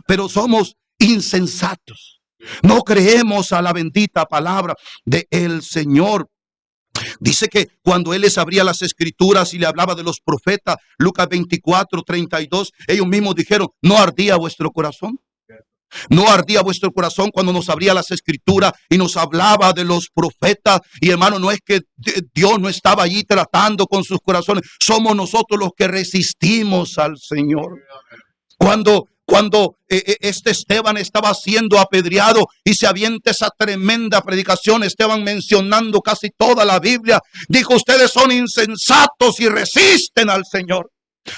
pero somos insensatos. No creemos a la bendita palabra del Señor. Dice que cuando Él les abría las escrituras y le hablaba de los profetas, Lucas 24, 32, ellos mismos dijeron, ¿no ardía vuestro corazón? No ardía vuestro corazón cuando nos abría las escrituras y nos hablaba de los profetas. Y hermano, no es que Dios no estaba allí tratando con sus corazones. Somos nosotros los que resistimos al Señor. Cuando este Esteban estaba siendo apedreado y se avienta esa tremenda predicación, Esteban mencionando casi toda la Biblia, dijo, ustedes son insensatos y resisten al Señor.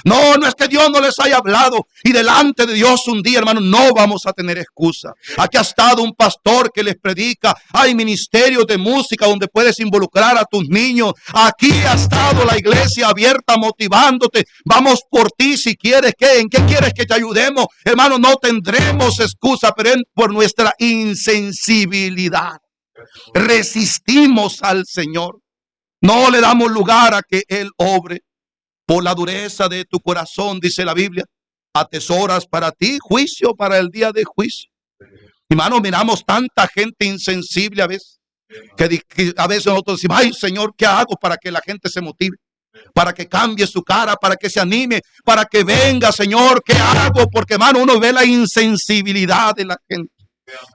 No es que Dios no les haya hablado. Y delante de Dios un día, hermano, no vamos a tener excusa. Aquí ha estado un pastor que les predica. Hay ministerios de música donde puedes involucrar a tus niños. Aquí ha estado la iglesia abierta motivándote. Vamos por ti si quieres. ¿En qué quieres que te ayudemos? Hermano, no tendremos excusa, pero por nuestra insensibilidad resistimos al Señor. No le damos lugar a que Él obre. Por la dureza de tu corazón, dice la Biblia, atesoras para ti juicio para el día de juicio. Hermano, miramos tanta gente insensible a veces. Que a veces nosotros decimos, ay Señor, ¿qué hago para que la gente se motive? Para que cambie su cara, para que se anime, para que venga, Señor, ¿qué hago? Porque, hermano, uno ve la insensibilidad de la gente.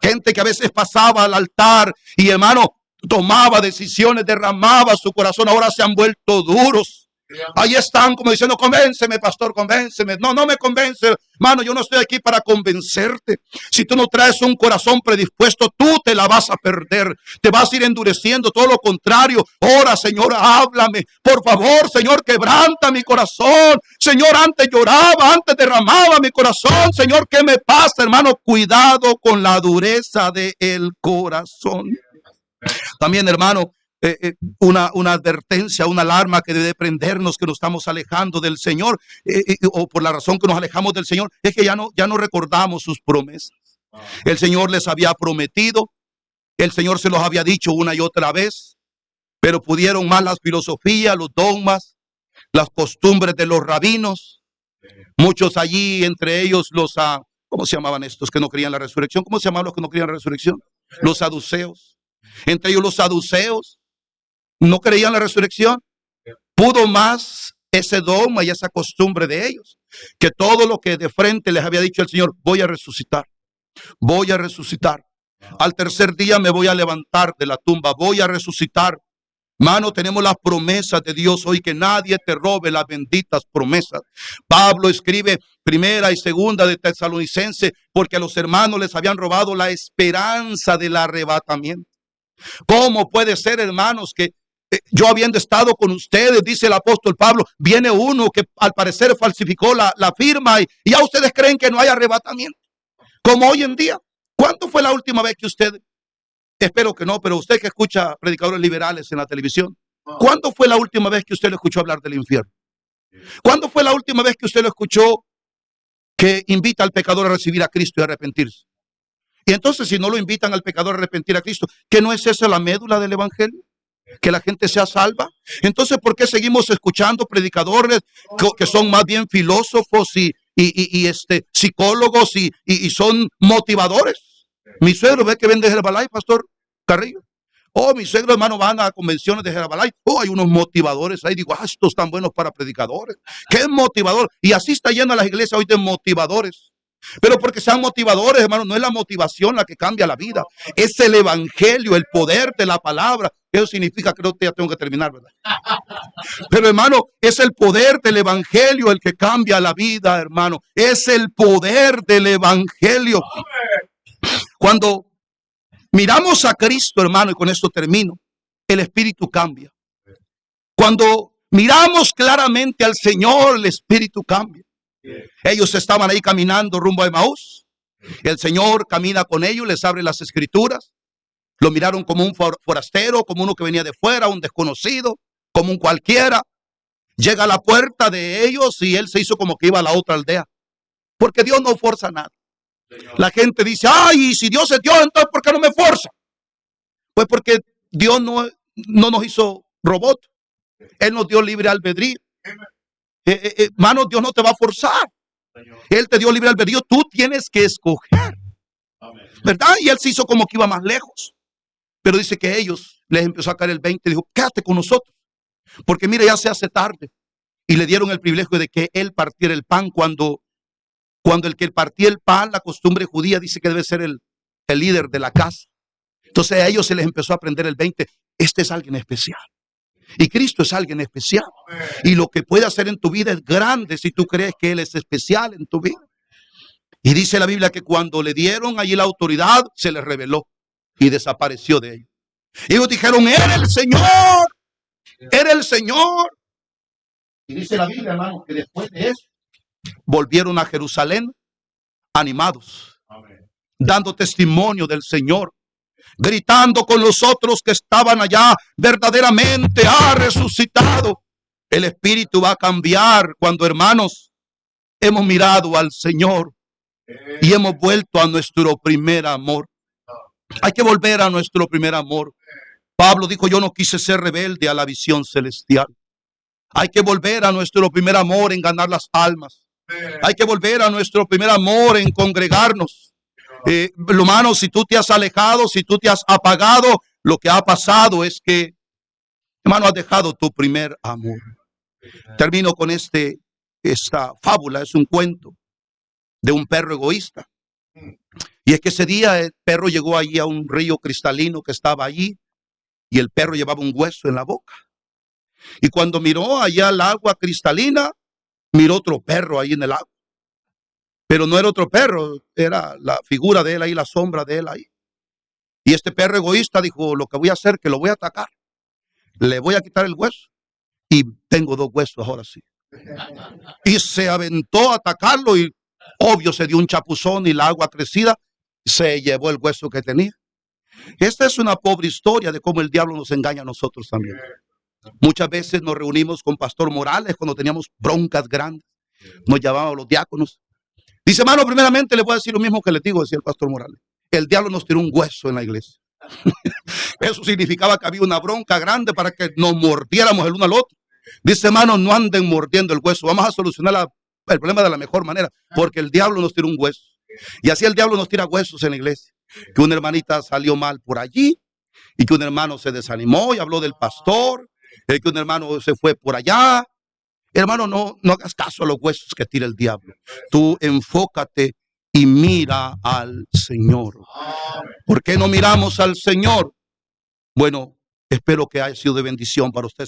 Gente que a veces pasaba al altar y, hermano, tomaba decisiones, derramaba su corazón, ahora se han vuelto duros. Ahí están como diciendo, convénceme, pastor, convénceme. No, no me convence, hermano, yo no estoy aquí para convencerte. Si tú no traes un corazón predispuesto, tú te la vas a perder. Te vas a ir endureciendo, todo lo contrario. Ora, Señor, háblame. Por favor, Señor, quebranta mi corazón. Señor, antes lloraba, antes derramaba mi corazón. Señor, ¿qué me pasa, hermano? Cuidado con la dureza del corazón. También, hermano, una advertencia, una alarma que debe prendernos que nos estamos alejando del Señor, o por la razón que nos alejamos del Señor, es que ya no recordamos sus promesas. El Señor les había prometido, el Señor se los había dicho una y otra vez, pero pudieron más las filosofías, los dogmas, las costumbres de los rabinos. Muchos allí, entre ellos los, ¿cómo se llamaban estos que no creían la resurrección? ¿Cómo se llamaban los que no creían la resurrección? Los saduceos. Entre ellos los saduceos no creían la resurrección. Pudo más ese dogma y esa costumbre de ellos que todo lo que de frente les había dicho el Señor: voy a resucitar, voy a resucitar. Al tercer día me voy a levantar de la tumba, voy a resucitar. Mano, tenemos las promesas de Dios hoy, que nadie te robe las benditas promesas. Pablo escribe primera y segunda de Tesalonicense porque a los hermanos les habían robado la esperanza del arrebatamiento. ¿Cómo puede ser, hermanos, que yo habiendo estado con ustedes, dice el apóstol Pablo, viene uno que al parecer falsificó la firma y ya ustedes creen que no hay arrebatamiento? Como hoy en día. ¿Cuándo fue la última vez que usted, espero que no, pero usted que escucha predicadores liberales en la televisión, ¿cuándo fue la última vez que usted lo escuchó hablar del infierno? ¿Cuándo fue la última vez que usted lo escuchó que invita al pecador a recibir a Cristo y a arrepentirse? Y entonces, si no lo invitan al pecador a arrepentir a Cristo, ¿qué no es esa la médula del evangelio? Que la gente sea salva. Entonces, ¿por qué seguimos escuchando predicadores que son más bien filósofos y psicólogos y son motivadores? Mi suegro ve que vende Herbalife, pastor Carrillo. Oh, mi suegro, hermano, van a convenciones de Herbalife. Oh, hay unos motivadores ahí. Digo, estos están buenos para predicadores. ¿Qué motivador? Y así está llena las iglesias hoy de motivadores. Pero porque sean motivadores, hermano, no es la motivación la que cambia la vida. Es el evangelio, el poder de la palabra. Eso significa, creo que ya tengo que terminar, ¿verdad? Pero, hermano, es el poder del evangelio el que cambia la vida, hermano. Es el poder del evangelio. Cuando miramos a Cristo, hermano, y con esto termino, el espíritu cambia. Cuando miramos claramente al Señor, el espíritu cambia. Ellos estaban ahí caminando rumbo a Emaús. El Señor camina con ellos, les abre las escrituras. Lo miraron como un forastero, como uno que venía de fuera, un desconocido, como un cualquiera. Llega a la puerta de ellos y él se hizo como que iba a la otra aldea. Porque Dios no forza nada. La gente dice, ay, y si Dios es Dios, entonces ¿por qué no me forza? Pues porque Dios no nos hizo robot. Él nos dio libre albedrío. Hermano, Dios no te va a forzar. Él te dio libre albedrío, tú tienes que escoger, ¿verdad? Y él se hizo como que iba más lejos. Pero dice que ellos les empezó a caer el 20 y dijo, quédate con nosotros. Porque mira, ya se hace tarde. Y le dieron el privilegio de que él partiera el pan cuando el que partía el pan, la costumbre judía dice que debe ser el líder de la casa. Entonces a ellos se les empezó a aprender el 20. Este es alguien especial. Y Cristo es alguien especial. Y lo que puede hacer en tu vida es grande si tú crees que Él es especial en tu vida. Y dice la Biblia que cuando le dieron allí la autoridad, se les reveló y desapareció de ellos. Y ellos dijeron, era el Señor, era el Señor. Y dice la Biblia, hermano, que después de eso, volvieron a Jerusalén animados, dando testimonio del Señor, gritando con los otros que estaban allá, verdaderamente ha resucitado. El espíritu va a cambiar cuando, hermanos, hemos mirado al Señor y hemos vuelto a nuestro primer amor. Hay que volver a nuestro primer amor. Pablo dijo, yo no quise ser rebelde a la visión celestial. Hay que volver a nuestro primer amor en ganar las almas. Hay que volver a nuestro primer amor en congregarnos. Hermano, si tú te has alejado, si tú te has apagado, lo que ha pasado es que, hermano, has dejado tu primer amor. Termino con esta fábula, es un cuento de un perro egoísta. Y es que ese día el perro llegó allí a un río cristalino que estaba allí, y el perro llevaba un hueso en la boca. Y cuando miró allá el agua cristalina, miró otro perro ahí en el agua. Pero no era otro perro, era la figura de él ahí, la sombra de él ahí. Y este perro egoísta dijo, lo que voy a hacer es que lo voy a atacar. Le voy a quitar el hueso. Y tengo dos huesos ahora sí. Y se aventó a atacarlo y obvio se dio un chapuzón y la agua crecida se llevó el hueso que tenía. Esta es una pobre historia de cómo el diablo nos engaña a nosotros también. Muchas veces nos reunimos con Pastor Morales cuando teníamos broncas grandes. Nos llamábamos los diáconos. Dice, hermano, primeramente le voy a decir lo mismo que le digo, decía el Pastor Morales. El diablo nos tiró un hueso en la iglesia. Eso significaba que había una bronca grande para que nos mordiéramos el uno al otro. Dice, hermano, no anden mordiendo el hueso. Vamos a solucionar el problema de la mejor manera, porque el diablo nos tira un hueso. Y así el diablo nos tira huesos en la iglesia. Que una hermanita salió mal por allí, y que un hermano se desanimó y habló del pastor, que un hermano se fue por allá. Hermano, no hagas caso a los huesos que tira el diablo. Tú enfócate y mira al Señor. ¿Por qué no miramos al Señor? Bueno, espero que haya sido de bendición para usted.